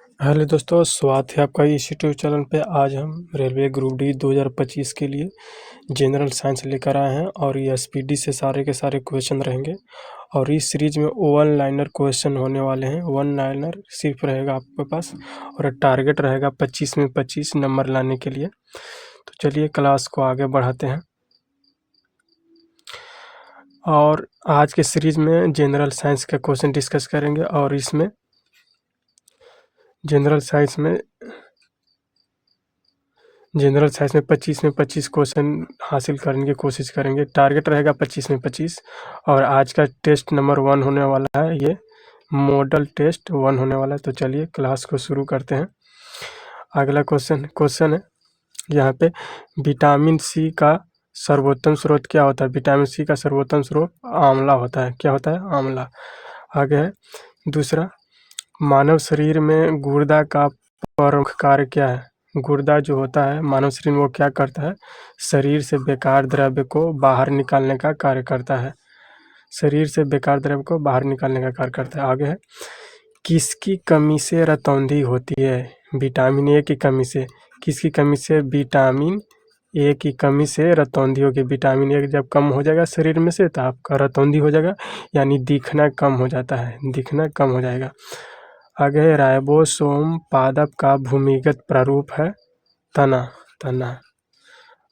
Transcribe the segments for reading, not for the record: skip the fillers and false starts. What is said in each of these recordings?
Hello दोस्तों, स्वागत है आपका इस यूट्यूब चैनल पे। आज हम रेलवे ग्रुप डी 2025 के लिए जनरल साइंस लेकर आए हैं और ये एसपीडी से सारे के सारे क्वेश्चन रहेंगे। और इस सीरीज में वन लाइनर क्वेश्चन होने वाले हैं। वन लाइनर सिर्फ रहेगा आपके पास और टारगेट रहेगा 25 में 25 नंबर लाने के लिए। तो चलिए क्लास को आगे बढ़ाते हैं। और आज के सीरीज में जनरल साइंस का क्वेश्चन डिस्कस करेंगे और इसमें जनरल साइंस में 25 में 25 क्वेश्चन हासिल करने की कोशिश करेंगे। टारगेट रहेगा 25 में 25। और आज का टेस्ट नंबर 1 होने वाला है, ये मॉडल टेस्ट 1 होने वाला है। तो चलिए क्लास को शुरू करते हैं। अगला क्वेश्चन है यहाँ पे, विटामिन सी का सर्वोत्तम स्रोत क्या होता है? विटामिन सी का सर्वोत्तम स्रोत आंवला होता है। क्या होता है? आंवला। आगे है दूसरा, मानव शरीर में गुर्दा का प्रमुख कार्य क्या है? गुर्दा जो होता है मानव शरीर में, वो क्या करता है? शरीर से बेकार द्रव्य को बाहर निकालने का कार्य करता है। शरीर से बेकार द्रव्य को बाहर निकालने का कार्य करता है। आगे है, किसकी कमी से रतौंधी होती है? विटामिन ए की कमी से। किसकी कमी से? विटामिन ए की कमी से रतौंधी होगी। विटामिन ए जब कम हो जाएगा शरीर में से तो आपका रतौंधी हो जाएगा, यानी दिखना कम हो जाता है, दिखना कम हो जाएगा। आगे है, राइबोसोम पादप का भूमिगत प्रारूप है तना।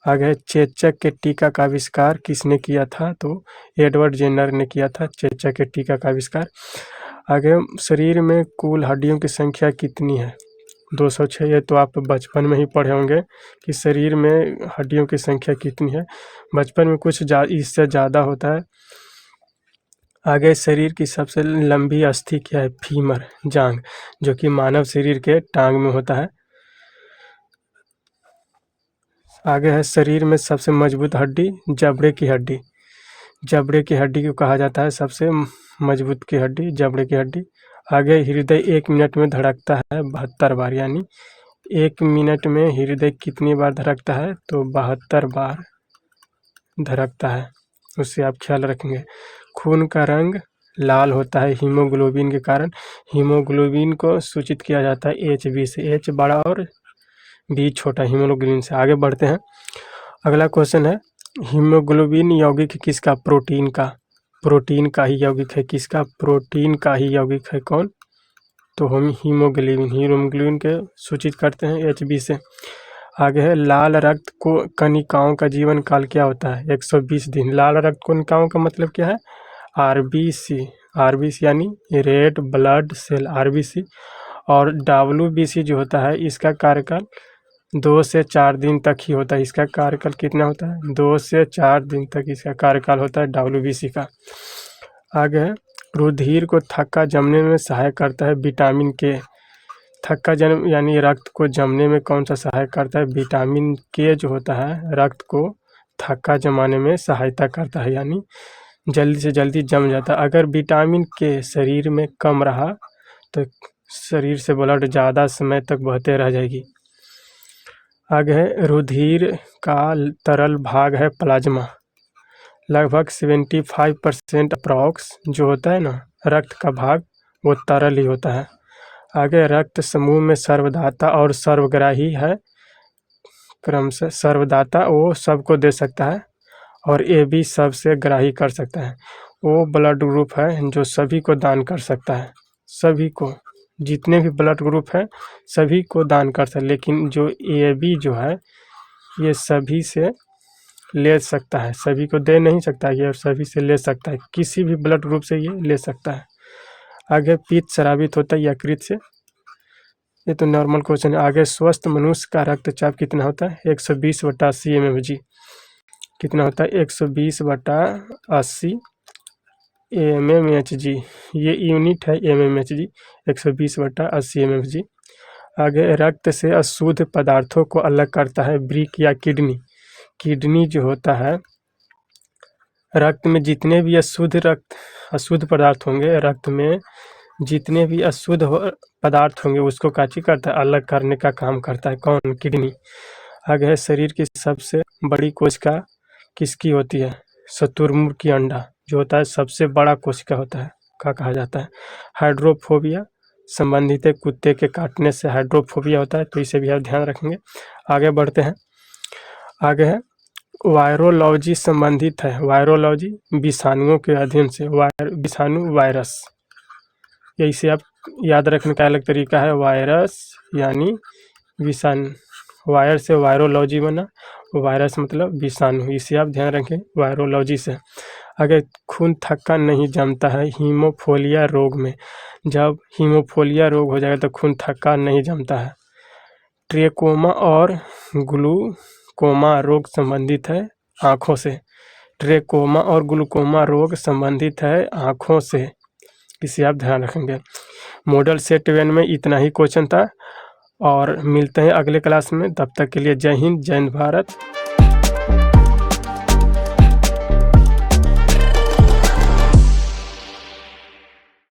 आगे है, चेचक के टीका का आविष्कार किसने किया था? तो एडवर्ड जेनर ने किया था चेचक के टीका का आविष्कार। आगे, शरीर में कुल हड्डियों की संख्या कितनी है? 206। ये तो आप बचपन में ही पढ़े होंगे कि शरीर में हड्डियों की संख्या कितनी है। बचपन में कुछ इससे ज़्यादा होता है। आगे, शरीर की सबसे लंबी अस्थि क्या है? फीमर, जांघ, जो कि मानव शरीर के टांग में होता है। आगे है, शरीर में सबसे मजबूत हड्डी जबड़े की हड्डी। जबड़े की हड्डी को कहा जाता है सबसे मजबूत की हड्डी, जबड़े की हड्डी। आगे, हृदय 1 मिनट में धड़कता है 72 बार, यानी 1 मिनट में हृदय कितनी बार धड़कता है? तो 72 बार धड़कता है। उससे आप ख्याल रखेंगे। खून का रंग लाल होता है हीमोग्लोबिन के कारण। हीमोग्लोबिन को सूचित किया जाता है HB से, H बड़ा और B छोटा, हीमोग्लोबिन से। आगे बढ़ते हैं। अगला क्वेश्चन है, हीमोग्लोबिन यौगिक किसका? प्रोटीन का। प्रोटीन का ही यौगिक है। किसका? प्रोटीन का ही यौगिक है। कौन? तो हम हीमोग्लोबिन के सूचित करते हैं HB से। आगे है, लाल रक्त को कणिकाओं का जीवन काल क्या होता है? 120 दिन। लाल रक्त कणिकाओं का मतलब क्या है? आरबीसी यानी रेड ब्लड सेल, आरबीसी। और WBC जो होता है, इसका कार्यकाल 2 से 4 दिन तक ही होता है। इसका कार्यकाल कितना होता है? 2 से 4 दिन तक इसका कार्यकाल होता है WBC का। आगे है, रुधिर को थक्का जमने में सहायक करता है विटामिन के। थक्का जम यानी रक्त को जमने में कौन सा सहायक करता है? विटामिन के जो होता है रक्त को थक्का जमाने में सहायता करता है, यानी जल्दी से जल्दी जम जाता है। अगर विटामिन के शरीर में कम रहा तो शरीर से ब्लड ज़्यादा समय तक बहते रह जाएगी। आगे है, रुधिर का तरल भाग है प्लाज्मा। लगभग 75% अप्रॉक्स जो होता है ना रक्त का भाग, वो तरल ही होता है। आगे, रक्त समूह में सर्वदाता और सर्वग्राही है। क्रमशः सर्वदाता वो सबको दे सकता है और AB सबसे ग्राही कर सकता है। वो ब्लड ग्रुप है जो सभी को दान कर सकता है। सभी को, जितने भी ब्लड ग्रुप है सभी को दान कर सकता है। लेकिन जो AB जो है ये सभी से ले सकता है, सभी को दे नहीं सकता, ये सभी से ले सकता है। किसी भी ब्लड ग्रुप से ये ले सकता है। आगे, पित्त स्रावित होता है यकृत से। ये तो नॉर्मल क्वेश्चन है। आगे, स्वस्थ मनुष्य का रक्तचाप कितना होता है? 120/80 mmHg। कितना होता है? 120/80 mmHg। ये यूनिट है mmHg, 120/80 mmHg। आगे, रक्त से अशुद्ध पदार्थों को अलग करता है ब्रिक या किडनी। किडनी जो होता है, रक्त में जितने भी अशुद्ध पदार्थ होंगे, रक्त में जितने भी अशुद्ध पदार्थ होंगे उसको काची करता है? अलग करने का काम करता है। कौन? किडनी। आगे है, शरीर की सबसे बड़ी कोशिका किसकी होती है? शुतुरमुर्ग की अंडा जो होता है सबसे बड़ा कोशिका होता है, क्या कहा जाता है? हाइड्रोफोबिया, संबंधित है, कुत्ते के काटने से हाइड्रोफोबिया होता है, तो इसे भी आप ध्यान रखेंगे। आगे बढ़ते हैं। आगे है वायरोलॉजी संबंधित है। वायरोलॉजी विषाणुओं के अध्ययन से, विषाणु वायरस, या इसे आप याद रखने का अलग तरीका है, वायरस यानी विषाणु, वायर से वायरोलॉजी बना, वायरस मतलब विषाणु, इसे आप ध्यान रखें वायरोलॉजी से। अगर खून थक्का नहीं जमता है हीमोफीलिया रोग में, जब हीमोफीलिया रोग हो जाएगा तो खून थक्का नहीं जमता है। ट्रेकोमा और ग्लूकोमा रोग संबंधित है आँखों से। ट्रेकोमा और ग्लूकोमा रोग संबंधित है आँखों से, इसे आप ध्यान रखेंगे। मॉडल सेट 1 में इतना ही क्वेश्चन था और मिलते हैं अगले क्लास में। तब तक के लिए जय हिंद, जय भारत।